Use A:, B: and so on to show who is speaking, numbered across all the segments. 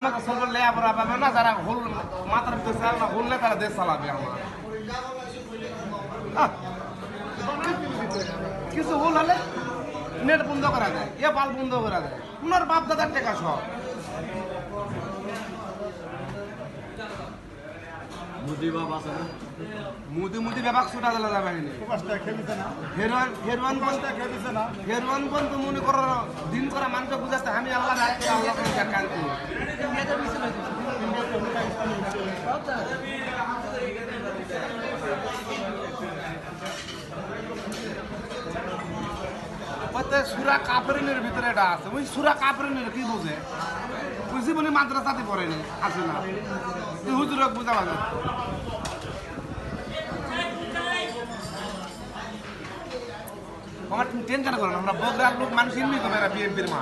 A: লেয়াপড়া পাবে না, যারা হোল মাথার ভিতরে চাল না হললে তারা দেশ চালাবে। আমার কিছু ভুল হলে নেট বন্ধ করা যায়, পাল বন্ধ করা যায়, পুনর বাপ দাদার টেকা সব। মুদি মুদি ব্যাপার ছুটা দিলে যাবে হেরওয়ান বন্ধু মনে করো দিন করা মানুষকে বুঝাচ্ছে আমি আল্লাহ আল্লাহ কান্তি সুরা কাপড়ের ভিতরে এটা আছে। ওই সুরা কাপড়ের কি বুঝে বুঝি বলে মাদ্রাসাতে পড়েনি আসে না, তুই হুজুরক বুঝাবা যায়। আমার টেনশন করো না, আমরা বগুড়ার লোক মানুষ এমনি তো মেরা বিএনপির মা।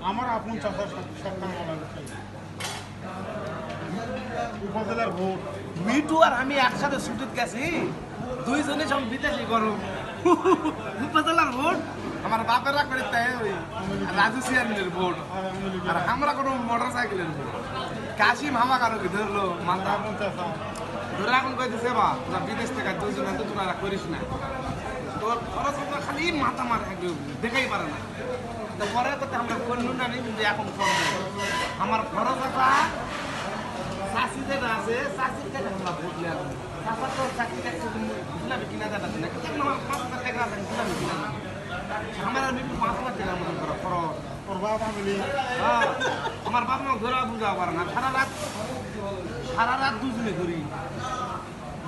B: আমার আপন চাষার উপজেলার ভোট
A: মিটু আর আমি একসাথে ছুটিত গেছি, দুইজনে সব বিদেশি গরম। উপজেলার ভোট আমার বাপেরা করে তাই ওই রাজু চেয়ারম্যানের ভোট, আর আমরা কোনো মোটর সাইকেলের ভোট। কাশিম হামা কারো কি ধরলো মাথা ধরে এখন কই দিছে বা তোরা বিদেশ থেকে দুইজনে তো তোরা করিস না, তোর খরচ খালি মাথা মার দেখাই পারে না। তো পরে করতে আমরা করলু না নি, কিন্তু এখন করবো। আমার খরচ আছে চাষি যেটা আছে চাষির কাছে আমরা ভোট নিয়ে আসবো। চাষার তো চাকরিটা গুলাবি কিনা যাবে না, আমার 5,000 টাকা আছে গুলাবি কিনা যাবে। আমার আমি 5,000 টাকার মতন করা খরচ। হ্যাঁ, আমার বাপ মা ঘোরা বুঝা পারে না, সারা রাত দুজনে ধরি।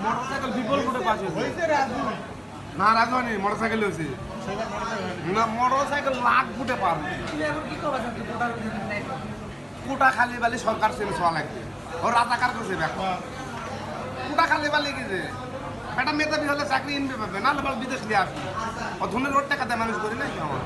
A: মোটর সাইকেল বিপল করে পাশে না, রাজু নেই, মোটর সাইকেল হয়েছে না, মোটর সাইকেল লাখ ফুটে পারবে। কোটা খালি বালি সরকার ছেলে ছোয়া লাগবে, ও রাজাকার করছে কোটা খালি বালি গেছে। একটা মেধাবী হলে চাকরি এনবে পাবে, নাহলে বিদেশ নিয়ে আসবে। ও ধনের ওর টাকা দেয় মানুষ করি না আমার।